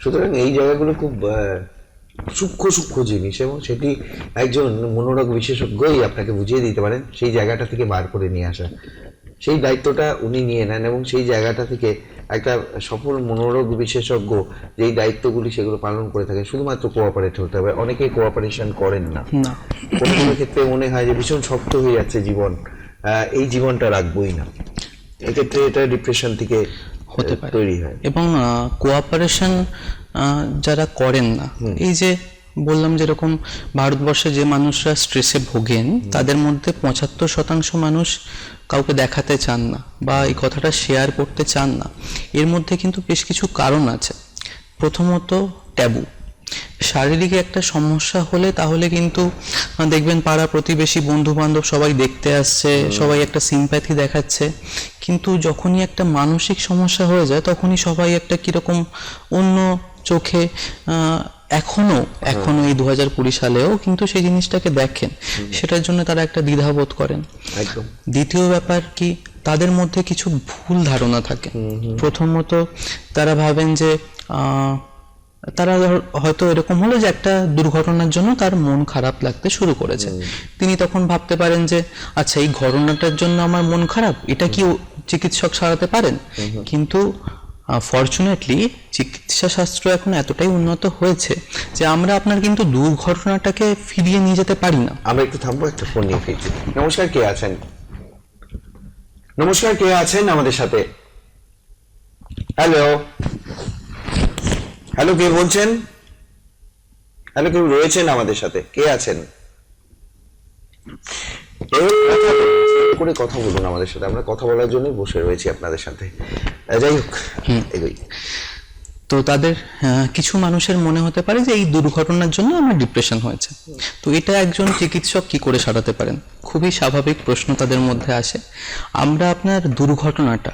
সুতরাং এই জায়গাগুলো খুব সূক্ষ্ম সূক্ষ্ম জিনিস, এবং সেটি একজন মনোরোগ বিশেষজ্ঞই আপনাকে বুঝিয়ে দিতে পারেন সেই জায়গাটা থেকে বার করে নিয়ে আসা। সেই দায়িত্বটা উনি নিয়ে নেন, এবং সেই জায়গাটা থেকে একটা সফল মনোরোগ বিশেষজ্ঞ যেই দায়িত্বগুলি সেগুলো পালন করে থাকে, শুধুমাত্র কোঅপারেট হতে হবে। অনেকেই কোঅপারেশন করেন না, কোনো কোনো ক্ষেত্রে মনে হয় যে ভীষণ শক্ত হয়ে যাচ্ছে জীবন, এই জীবনটা রাখবোই না, এক্ষেত্রে এটা ডিপ্রেশন থেকে হতে পারে তৈরি হয়। এবং কোঅপারেশন যারা করেন না, এই যে বললাম যেরকম ভারতবর্ষে যে মানুষরা স্ট্রেসে ভোগেন তাদের মধ্যে 75% মানুষ কাউকে দেখাতে চান না বা এই কথাটা শেয়ার করতে চান না। এর মধ্যে কিন্তু বেশ কিছু কারণ আছে। প্রথমত ট্যাবু। শারীরিক একটা সমস্যা হলে তাহলে কিন্তু দেখবেন পাড়া প্রতিবেশী বন্ধু বান্ধব সবাই দেখতে আসছে, সবাই একটা সিম্প্যাথি দেখাচ্ছে, কিন্তু যখনই একটা মানসিক সমস্যা হয়ে যায় তখনই সবাই একটা কিরকম অন্য চোখে এখনো এই 2020 সালেও কিন্তু সেই জিনিসটাকে দেখেন। সেটার জন্য তারা একটা দ্বিধাবোধ করেন। একদম। দ্বিতীয় ব্যাপার কি, তাদের মধ্যে কিছু ভুল ধারণা থাকে। প্রথমত তারা ভাবেন যে তারা হয়তো এরকম হলো যে একটা দুর্ঘটনার জন্য তার মন খারাপ লাগতে শুরু করেছে, তিনি তখন ভাবতে পারেন যে আচ্ছা এই ঘটনাটার জন্য আমার মন খারাপ, এটা কি চিকিৎসক সারাতে পারেন? কিন্তু ফরচুনেটলি চিকিৎসা শাস্ত্র এখন এতটাই উন্নত হয়েছে যে আমরা আপনার কিন্তু দুর্ঘটনাটাকে ফিরিয়ে নিয়ে যেতে পারি না। আমরা একটু থামবো, একটা ফোন নিয়ে ফিরছি। নমস্কার, কে আছেন? নমস্কার, কে আছেন আমাদের সাথে? হ্যালো হ্যালো, কে বলছেন? হ্যালো, কেউ রয়েছেন আমাদের সাথে? কে আছেন? করে কথা বলুন আমাদের সাথে, আমরা কথা বলার জন্যই বসে রয়েছি আপনাদের সাথে। যাই হোক, এগোই। তো তাদের কিছু মানুষের মনে হতে পারে যে এই দুর্ঘটনার জন্য আমার ডিপ্রেশন হয়েছে। তো এটা একজন চিকিৎসক কি করে সারাতে পারেন? খুবই স্বাভাবিক প্রশ্ন তাদের মধ্যে আসে। আমরা আপনার দুর্ঘটনাটা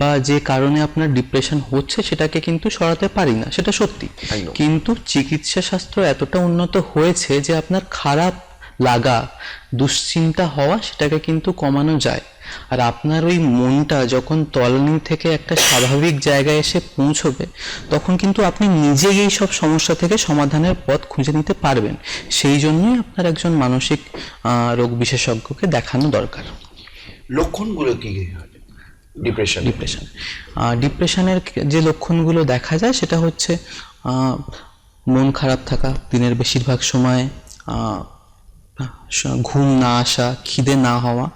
বা যে কারণে আপনার ডিপ্রেশন হচ্ছে সেটাকে কিন্তু সরাতে পারি না, সেটা সত্যি। কিন্তু চিকিৎসা শাস্ত্র এতটা উন্নত হয়েছে যে আপনার খারাপ লাগা, দুশ্চিন্তা হওয়া, সেটাকে কিন্তু কমানো যায়। আর আপনার ওই মনটা যখন তলানি থেকে একটা স্বাভাবিক জায়গায় এসে পৌঁছবে তখন কিন্তু আপনি নিজেই এই সব সমস্যা থেকে সমাধানের পথ খুঁজে নিতে পারবেন। সেই জন্যই আপনার একজন মানসিক রোগ বিশেষজ্ঞকে দেখানো দরকার। লক্ষণগুলো কি ডিপ্রেশনের যে লক্ষণগুলো দেখা যায় সেটা হচ্ছে মন খারাপ থাকা, দিনের বেশিরভাগ সময় ঘুম না আসা, খিদে না হওয়া।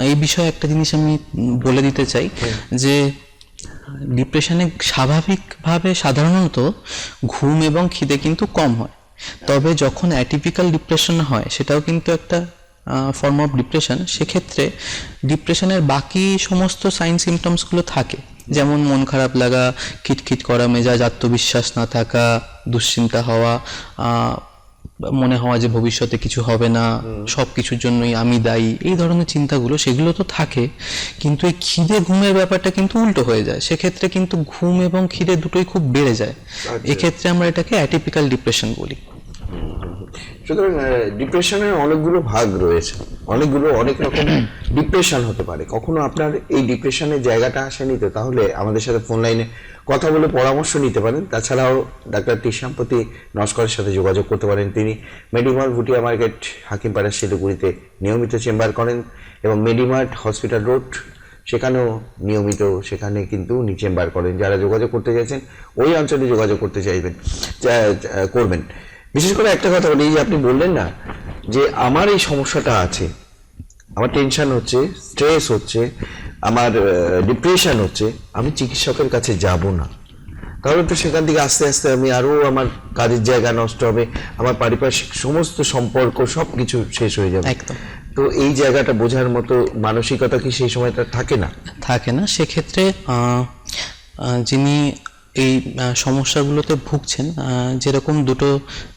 এই বিষয়ে একটা জিনিস আমি বলে দিতে চাই যে ডিপ্রেশনে স্বাভাবিকভাবে সাধারণত ঘুম এবং খিদে কিন্তু কম হয়, তবে যখন অ্যাটিপিক্যাল ডিপ্রেশন হয় সেটাও কিন্তু একটা ফর্ম অফ ডিপ্রেশন। সেক্ষেত্রে ডিপ্রেশনের বাকি সমস্ত সাইন সিমটমসগুলো থাকে, যেমন মন খারাপ লাগা, খিটখিট করা মেজাজ, আত্মবিশ্বাস না থাকা, দুশ্চিন্তা হওয়া, মনে হওয়া যে ভবিষ্যতে কিছু হবে না, সব কিছুর জন্যই আমি দায়ী, এই ধরনের চিন্তাগুলো সেগুলো তো থাকে। কিন্তু এই খিদে ঘুমের ব্যাপারটা কিন্তু উল্টো হয়ে যায়। সেক্ষেত্রে কিন্তু ঘুম এবং খিদে দুটোই খুব বেড়ে যায়। এক্ষেত্রে আমরা এটাকে অ্যাটিপিক্যাল ডিপ্রেশন বলি। সুতরাং ডিপ্রেশনের অনেকগুলো ভাগ রয়েছে, অনেক রকম ডিপ্রেশন হতে পারে। কখনো আপনার এই ডিপ্রেশনের জায়গাটা আসেনি তো, তাহলে আমাদের সাথে ফোন লাইনে কথা বলে পরামর্শ নিতে পারেন। তাছাড়াও ডাক্তার টিশাম্পতি নস্করের সাথে যোগাযোগ করতে পারেন। তিনি মেডিমার্ট ভুটিয়া মার্কেট, হাকিমপাড়া, শিলিগুড়িতে নিয়মিত চেম্বার করেন, এবং মেডিমার্ট হসপিটাল রোড সেখানেও নিয়মিত, সেখানে কিন্তু উনি চেম্বার করেন। যারা যোগাযোগ করতে চাইছেন ওই অঞ্চলে যোগাযোগ করতে করবেন। বিশেষ করে একটা কথা বলি, যে আপনি বললেন না যে আমার এই সমস্যাটা আছে, আমার টেনশন হচ্ছে, স্ট্রেস হচ্ছে, আমার ডিপ্রেশন হচ্ছে, আমি চিকিৎসকের কাছে যাব না, তাহলে তো সেখান থেকে আস্তে আস্তে আমি আরো আমার কাজের জায়গা নষ্ট হবে, আমার পারিপার্শ্বিক সমস্ত সম্পর্ক সবকিছু শেষ হয়ে যাবে। একদম। তো এই জায়গাটা বোঝার মতো মানসিকতা কি সেই সময়টা থাকে না? সেক্ষেত্রে যিনি এই সমস্যাগুলোতে ভুগছেন, যেরকম দুটো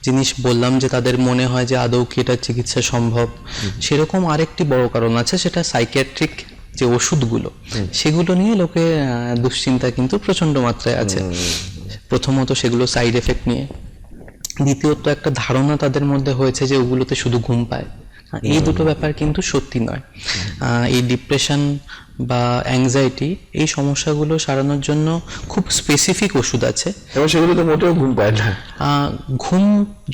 জিনিস বললাম যে তাদের মনে হয় যে আদৌ কি এটা চিকিৎসা সম্ভব, সেরকম আরেকটি বড় কারণ আছে, সেটা সাইকিয়াট্রিক যে ওষুধগুলো সেগুলো নিয়ে লোকে দুশ্চিন্তা কিন্তু প্রচন্ড মাত্রায় আছে। প্রথমত সেগুলো সাইড এফেক্ট নিয়ে, দ্বিতীয়ত একটা ধারণা তাদের মধ্যে হয়েছে যে ওগুলোতে শুধু ঘুম পায়, এই দুটো ব্যাপার কিন্তু সত্যি নয়। এই ডিপ্রেশন বা অ্যাংজাইটি এই সমস্যাগুলো সারানোর জন্য খুব স্পেসিফিক ওষুধ আছে। এবং সেগুলো তো মোটেও ঘুম পায় না। ঘুম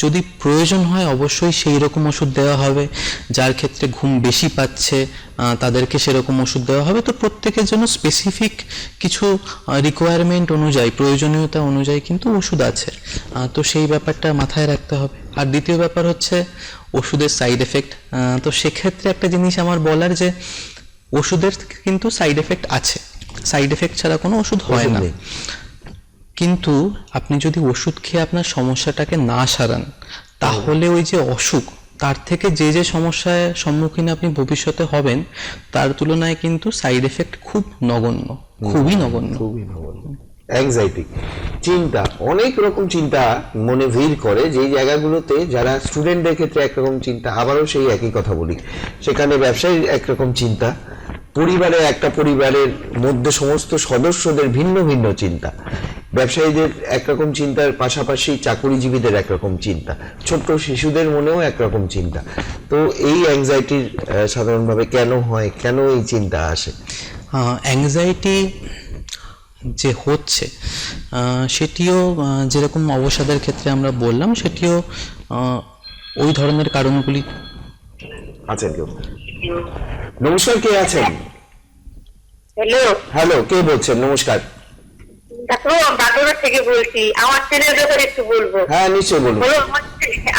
যদি প্রয়োজন হয় অবশ্যই সেই রকম ওষুধ দেওয়া হবে, যার ক্ষেত্রে ঘুম বেশি পাচ্ছে তাদেরকে সেরকম ওষুধ দেওয়া হবে। তো প্রত্যেকের জন্য স্পেসিফিক কিছু রিকোয়ারমেন্ট অনুযায়ী, প্রয়োজনীয়তা অনুযায়ী কিন্তু ওষুধ আছে। তো সেই ব্যাপারটা মাথায় রাখতে হবে। আর দ্বিতীয় ব্যাপার হচ্ছে ওষুধের সাইড এফেক্ট। তো সেক্ষেত্রে একটা জিনিস আমার বলার যে ওষুধের কিন্তু সাইড এফেক্ট আছে, সাইড এফেক্ট ছাড়া কোনো ওষুধ হয় না। কিন্তু আপনি যদি ওষুধ খেয়ে আপনার সমস্যাটাকে না সারান, তাহলে ওই যে অসুখ, তার থেকে যে যে সমস্যার সম্মুখীন আপনি ভবিষ্যতে হবেন তার তুলনায় কিন্তু সাইড এফেক্ট খুব নগণ্য, খুবই নগণ্য। অ্যাংজাইটি, চিন্তা, অনেক রকম চিন্তা মনে ভিড় করে, যেই জায়গাগুলোতে যারা স্টুডেন্টদের ক্ষেত্রে একরকম চিন্তা, আবারও সেই একই কথা বলি, সেখানে ব্যবসায়ীর একরকম চিন্তা, একটা পরিবারের মধ্যে সমস্ত সদস্যদের ভিন্ন ভিন্ন চিন্তা, ব্যবসায়ীদের একরকম চিন্তার পাশাপাশি চাকরিজীবীদের একরকম চিন্তা, ছোট্ট শিশুদের মনেও একরকম চিন্তা। তো এই অ্যাংজাইটির সাধারণভাবে কেন হয়, কেন এই চিন্তা আসে? অ্যাংজাইটি যে হচ্ছে সেটিও যেরকম অবসাদের ক্ষেত্রে আমরা বললাম, সেটিও ওই ধরনের কারণগুলি। আছেন কেউ? নমস্কার, কে আছেন? হ্যালো, হ্যালো, কে বলছেন? নমস্কার। ডাক্তার বাগেরহাট থেকে বলছি। আমার ছেলের ব্যাপারে একটু বলবো। হ্যাঁ, নিশ্চয়ই বলুন।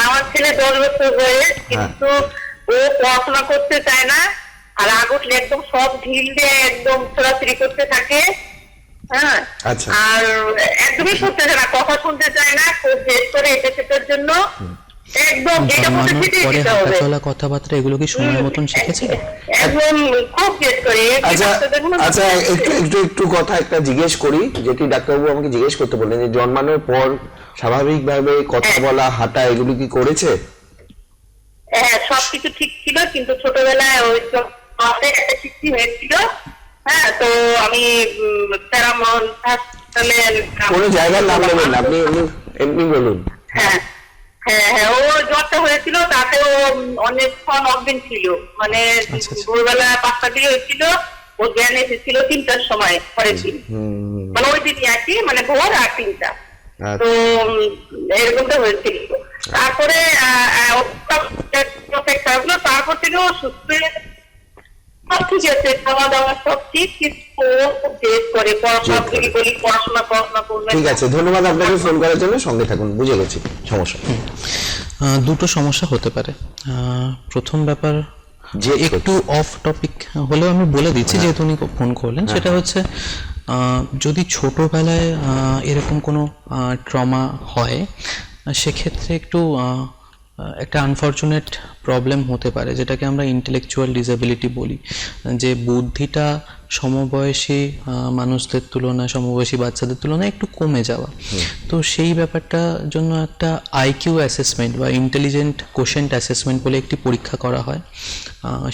আমার ছেলে 10 বছর বয়স, কিন্তু ও পড়াশোনা করতে চায় না, আর রাগ উঠলে একদম সব ঢিল দিয়ে একদম ছোড়াছুড়ি করতে থাকে। হ্যাঁ, আচ্ছা। আর একদমই শুনতে চায় না, কথা শুনতে চায় না, খুব জেদ করে এটা সেটার জন্য একদম যেটা বলতে জন্মানোর সেটাই পরে দিতে হাঁটা হবে। চলা কথাবার্তা এগুলো কি সময় মতন শিখেছে? একদম খুব জেদ করে। আচ্ছা আচ্ছা, একটু কথা একটা জিজ্ঞেস করি, যেটি ডাক্তারবাবু আমাকে জিজ্ঞেস করতে বললেন, যে জন্মানোর পর স্বাভাবিকভাবে কথা বলা, হাঁটা এগুলো কি করেছে? হ্যাঁ, সবকিছু ঠিক ছিল, কিন্তু ছোটবেলায় ওই আমাদের একটা সৃষ্টি হয়েছিল। হ্যাঁ, তো আমি প্যারামন হাসপাতালে কোনো জায়গার নাম নেবেন না, আপনি এমনি বলুন। হ্যাঁ হ্যাঁ হ্যাঁ, ও জ্বরটা হয়েছিল, তাতেও অনেকক্ষণ অজ্ঞান ছিল, মানে ভোরবেলা 5টার দিকে হয়েছিল, ও জ্ঞান এসেছিল 3টার সময় করেছিল, মানে ওই দিনই আর কি, মানে ভোর আর 3টা। তো এরকমটা হয়েছিল। তারপরে তারপর থেকে ও সুস্থ সব ঠিক আছে, খাওয়া দাওয়া সব ঠিক, কিন্তু পড়াশোনা করবে। ঠিক আছে, ধন্যবাদ আপনাকে ফোন করার জন্য। সঙ্গে থাকুন, বুঝে গেছি সমস্যা। দুটো সমস্যা হতে পারে। প্রথম ব্যাপার যে একটু অফ টপিক হলেও আমি বলে দিচ্ছি, যেহেতু উনি ফোন করলেন, সেটা হচ্ছে যদি ছোটবেলায় এরকম কোনো ট্রমা হয়, সেক্ষেত্রে একটু একটা আনফর্চুনেট প্রবলেম হতে পারে, যেটাকে আমরা ইন্টেলেকচুয়াল ডিসএবিলিটি বলি, যে বুদ্ধিটা সমবয়সী মানুষদের তুলনায়, সমবয়সী বাচ্চাদের তুলনায় একটু কমে যাওয়া। তো সেই ব্যাপারটার জন্য একটা আইকিউ অ্যাসেসমেন্ট বা ইন্টেলিজেন্ট কোশেন্ট অ্যাসেসমেন্ট বলে একটি পরীক্ষা করা হয়,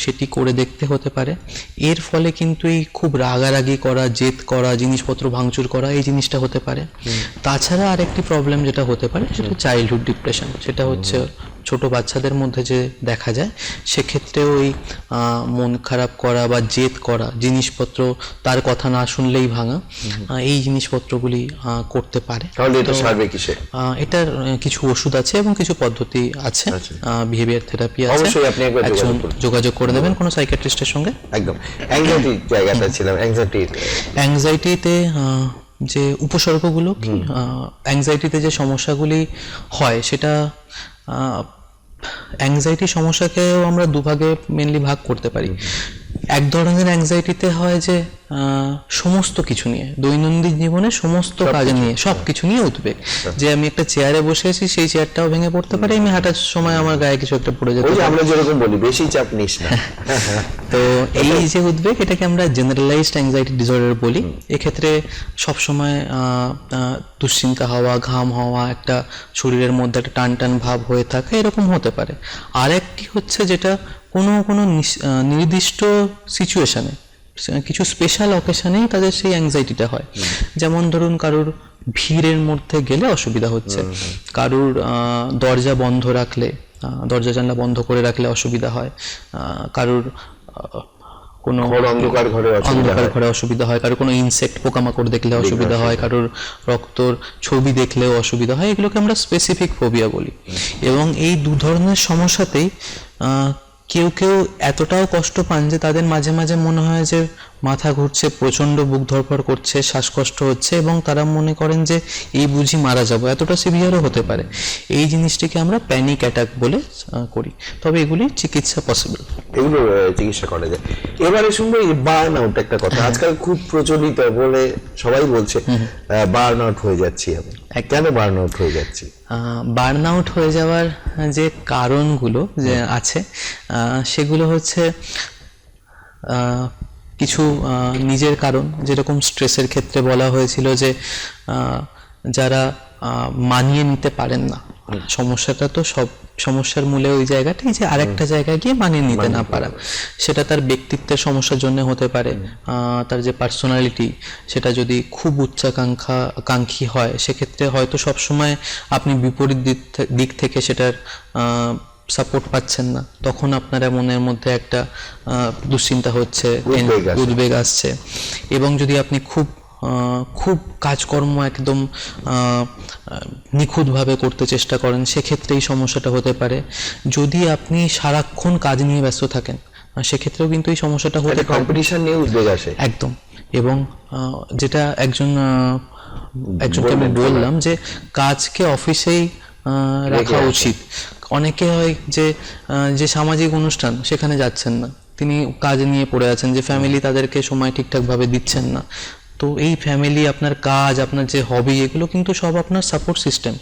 সেটি করে দেখতে হতে পারে। এর ফলে কিন্তু এই খুব রাগারাগি করা, জেদ করা, জিনিসপত্র ভাঙচুর করা, এই জিনিসটা হতে পারে। তাছাড়া আরেকটি প্রবলেম যেটা হতে পারে, সেটা চাইল্ডহুড ডিপ্রেশন। সেটা হচ্ছে ছোট বাচ্চাদের মধ্যে যে দেখা যায়, সেক্ষেত্রে ওই মন খারাপ করা বা জেদ করা, জিনিসপত্র তার কথা না শুনলেই ভাঙা, এই জিনিসপত্রগুলি করতে পারে। তাহলে এটা সারবে কিসে? এটার কিছু ওষুধ আছে এবং কিছু পদ্ধতি আছে, বিহেভিয়ার থেরাপি আছে। অবশ্যই আপনি একবার যোগাযোগ করে দেবেন কোনো সাইকিয়াট্রিস্টের সঙ্গে। একদম। অ্যাংজাইটি জায়গাটা ছিলাম, অ্যাংজাইটিতে যে উপসর্গগুলো, অ্যাংজাইটিতে যে সমস্যাগুলি হয়, সেটা অ্যাংজাইটি সমস্যাকেও আমরা দুভাগে মেনলি ভাগ করতে পারি। এক ধরনের অ্যাংজাইটিতে হয় যে সমস্ত কিছু নিয়ে, দৈনন্দিন জীবনে সমস্ত কাজ নিয়ে, সব কিছু নিয়ে উদ্বেগ, যে আমি একটা চেয়ারে বসে আছি, সেই চেয়ারটাও ভেঙে পড়তে পারে, আমি হাঁটার সময় আমার গায়ে কিছু একটা পড়ে যেতে পারে, আমরা যেরকম বলি বেশি চাপ নিস না। তো এই যে উদ্বেগ, এটাকে আমরা জেনারেলাইজড অ্যাংজাইটি ডিসঅর্ডার বলি। এক্ষেত্রে সবসময় দুশ্চিন্তা হওয়া, ঘাম হওয়া, একটা শরীরের মধ্যে একটা টান টান ভাব হয়ে থাকা, এরকম হতে পারে। আর একটি হচ্ছে যেটা কোনো নির্দিষ্ট সিচুয়েশনে, কিছু স্পেশাল অকেশনেই তাদের সেই অ্যাংজাইটিটা হয়। যেমন ধরুন, কারুর ভিড়ের মধ্যে গেলে অসুবিধা হচ্ছে, কারুর দরজা বন্ধ রাখলে দরজা জানলা বন্ধ করে রাখলে অসুবিধা হয়, কারোর কোনো অন্ধকার ঘরে অসুবিধা হয়, কারোর কোনো ইনসেক্ট পোকামাকড় দেখলে অসুবিধা হয়, কারোর রক্তর ছবি দেখলেও অসুবিধা হয়। এগুলোকে আমরা স্পেসিফিক ফোবিয়া বলি। এবং এই দু ধরনের সমস্যাতেই কেউ কেউ এতটাও কষ্ট পান যে তাদের মাঝে মাঝে মনে হয় যে মাথা ঘুরছে, প্রচণ্ড বুক ধড়ফড় করছে, শ্বাসকষ্ট হচ্ছে, এবং তারা মনে করেন যে এই বুঝি মারা যাবো, এতটা সিভিয়ারও হতে পারে। এই জিনিসটিকে আমরা প্যানিক অ্যাটাক বলে করি। তবে এগুলি চিকিৎসা পসিবল, এগুলো চিকিৎসা করা যায়। এবারে শুনবো এই বার্ন আউট একটা কথা, আজকাল খুব প্রচলিত বলে সবাই বলছে বার্ন আউট হয়ে যাচ্ছি আমি। কেন বার্ন আউট হয়ে যাচ্ছি? বার্ন আউট হয়ে যাওয়ার যে কারণগুলো যে আছে সেগুলো হচ্ছে কিছু নিজের কারণ, যেরকম স্ট্রেসের ক্ষেত্রে বলা হয়েছিল যে যারা মানিয়ে নিতে পারেন না, সমস্যাটা তো সব সমস্যার মূলে ওই জায়গাটাই যে আরেকটা জায়গায় গিয়ে মানিয়ে নিতে না পারা। সেটা তার ব্যক্তিত্বের সমস্যার জন্য হতে পারে, তার যে পার্সোনালিটি সেটা যদি খুব উচ্চাকাঙ্ক্ষী হয়, সেক্ষেত্রে হয়তো সবসময় আপনি বিপরীত দিক থেকে সেটার সাপোর্ট পাচ্ছেন না, তখন আপনার মনের মধ্যে একটা দুশ্চিন্তা হচ্ছে, উদ্বেগ আসছে। এবং যদি আপনি খুব কাজকর্ম একদম নিখুঁতভাবে করতে চেষ্টা করেন, সেক্ষেত্রে এই সমস্যাটা হতে পারে। যদি আপনি সারাক্ষণ কাজ নিয়ে ব্যস্ত থাকেন, সেক্ষেত্রেও কিন্তু এই সমস্যাটা হতে পারে। কম্পিটিশন নিয়ে উদ্বেগ আসে একদম। এবং যেটা একজনকে আমি বললাম যে কাজকে অফিসেই রাখা উচিত। অনেকে হয় যে সামাজিক অনুষ্ঠান সেখানে যাচ্ছেন না, তিনি কাজ নিয়ে পড়ে আছেন, যে ফ্যামিলি তাদেরকে সময় ঠিকঠাকভাবে দিচ্ছেন না। তো এই ফ্যামিলি, আপনার কাজ, আপনার যে হবি, এগুলো কিন্তু সব আপনার সাপোর্ট সিস্টেম।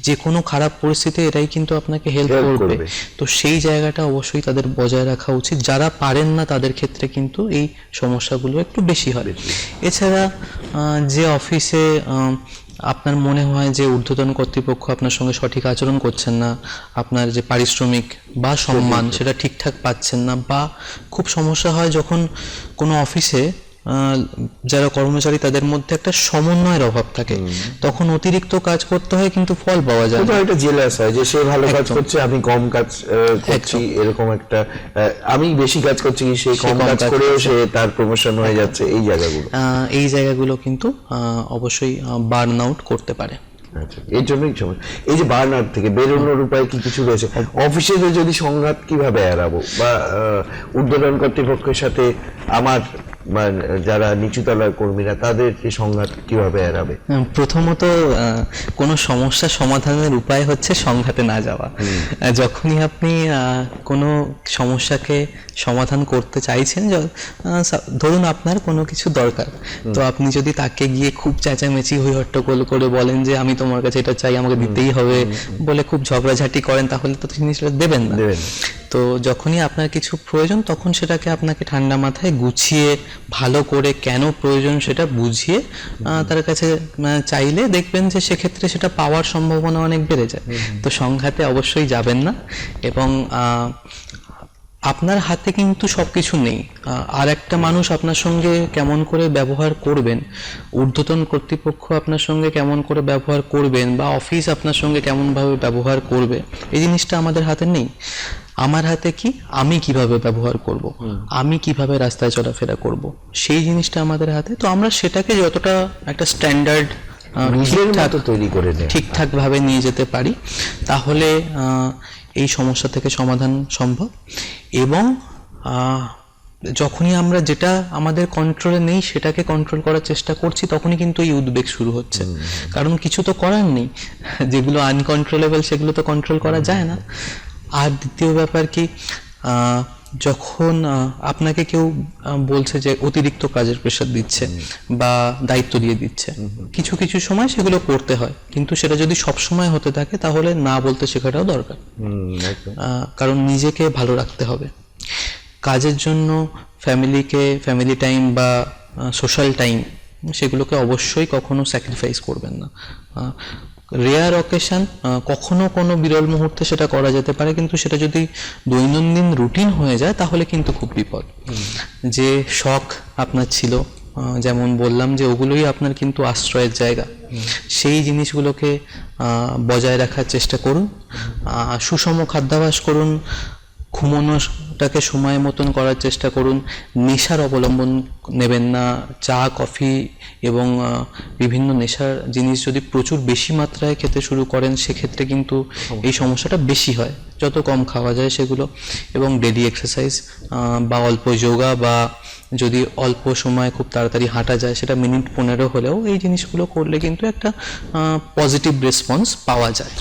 যে কোনো খারাপ পরিস্থিতি এটাই কিন্তু আপনাকে হেল্প করবে। তো সেই জায়গাটা অবশ্যই তাদের বজায় রাখা উচিত। যারা পারেন না তাদের ক্ষেত্রে কিন্তু এই সমস্যাগুলো একটু বেশি হয়। এছাড়া যে অফিসে আপনার মনে হয় যে ঊর্ধ্বতন কর্তৃপক্ষ আপনার সঙ্গে সঠিক আচরণ করছেন না, আপনার যে পারিশ্রমিক বা সম্মান সেটা ঠিকঠাক পাচ্ছেন না, বা খুব সমস্যা হয় যখন কোনো অফিসে যারা কর্মচারী তাদের মধ্যে একটা সমন্বয়ের অভাব থাকে, তখন অতিরিক্ত কাজ করতে হয় কিন্তু ফল পাওয়া যায় না। একটা জেলাস হয় যে সে ভালো কাজ করছে, আমি কম কাজ করছি, এরকম একটা আমি বেশি কাজ করছি, সে কম কাজ করেও সে তার প্রমোশন হয়ে যাচ্ছে। এই জায়গাগুলো কিন্তু অবশ্যই বার্ন আউট করতে পারে। এর জন্যই এই যে বার্ন আউট থেকে বেরোনোর উপায় কি কিছু রয়েছে? অফিসে যদি সংঘাত কিভাবে এড়াবো, বা ঊর্ধ্বতন কর্তৃপক্ষের সাথে আমার যারা নিচুতলার কর্মীরা তাদের এই সংঘাত কিভাবে এড়াবে? প্রথমত কোনো সমস্যা সমাধানের উপায় হচ্ছে সংঘাতে না যাওয়া। যখনই আপনি কোনো সমস্যাকে সমাধান করতে চাইছেন, ধরুন আপনার কোনো কিছু দরকার, তো আপনি যদি তাকে গিয়ে খুব চেঁচামেচি হইহট্টগোল করে বলেন যে আমি তোমার কাছে এটা চাই, আমাকে দিতেই হবে বলে খুব ঝগড়াঝাটি করেন, তাহলে তো জিনিসটা দেবেন না। তো যখনই আপনার কিছু প্রয়োজন, তখন সেটাকে আপনাকে ঠান্ডা মাথায় গুছিয়ে ভালো করে কেন প্রয়োজন সেটা বুঝিয়ে তার কাছে চাইলে দেখবেন যে সেক্ষেত্রে সেটা পাওয়ার সম্ভাবনা অনেক বেড়ে যায়। তো সংঘাতে অবশ্যই যাবেন না। এবং আপনার হাতে কিন্তু সবকিছু নেই। আর একটা মানুষ আপনার সঙ্গে কেমন করে ব্যবহার করবেন, ঊর্ধ্বতন কর্তৃপক্ষ আপনার সঙ্গে কেমন করে ব্যবহার করবেন, বা অফিস আপনার সঙ্গে কেমনভাবে ব্যবহার করবে, এই জিনিসটা আমাদের হাতে নেই। আমার হাতে কি, আমি কিভাবে ব্যবহার করব, আমি কিভাবে রাস্তায় চলাফেরা করব, সেই জিনিসটা আমাদের হাতে। তো আমরা সেটাকে যতটা একটা স্ট্যান্ডার্ড ঠিকঠাক ভাবে নিয়ে যেতে পারি, তাহলে এই সমস্যা থেকে সমাধান সম্ভব। এবং যখনই আমরা যেটা আমাদের কন্ট্রোলে নেই সেটাকে কন্ট্রোল করার চেষ্টা করছি, তখনই কিন্তু এই উদ্বেগ শুরু হচ্ছে। কারণ কিছু তো করার নেই, যেগুলো আনকন্ট্রোলেবল সেগুলো তো কন্ট্রোল করা যায় না। আর দ্বিতীয় ব্যাপার কি, যখন আপনাকে কেউ বলছে যে অতিরিক্ত কাজের প্রেশার দিচ্ছে বা দায়িত্ব দিয়ে দিচ্ছে, কিছু কিছু সময় সেগুলো করতে হয়, কিন্তু সেটা যদি সব সময় হতে থাকে তাহলে না বলতে শেখাটাও দরকার। কারণ নিজেকে ভালো রাখতে হবে। কাজের জন্য ফ্যামিলি টাইম বা সোশ্যাল টাইম, সেগুলোকে অবশ্যই কখনো স্যাক্রিফাইস করবেন না। রেয়ার অকেশন, কখনো কোনো বিরল মুহূর্তে সেটা করা যেতে পারে, কিন্তু সেটা যদি দৈনন্দিন রুটিন হয়ে যায় তাহলে কিন্তু খুব বিপদ। যে শখ আপনার ছিল যেমন বললাম যে ওগুলোই আপনার কিন্তু আশ্রয়ের জায়গা, সেই জিনিসগুলোকে বজায় রাখার চেষ্টা করুন। সুষম খাদ্যাভ্যাস করুন, ঘুমানোটাকে সময় মতন করার চেষ্টা করুন, নেশার অবলম্বন নেবেন না। চা, কফি এবং বিভিন্ন নেশার জিনিস যদি প্রচুর বেশি মাত্রায় খেতে শুরু করেন সেক্ষেত্রে কিন্তু এই সমস্যাটা বেশি হয়। যত কম খাওয়া যায় সেগুলো, এবং ডেলি এক্সারসাইজ বা অল্প যোগা, বা যদি অল্প সময় খুব তাড়াতাড়ি হাঁটা যায় সেটা মিনিট 15 হলেও, এই জিনিসগুলো করলে কিন্তু একটা পজিটিভ রেসপন্স পাওয়া যায়।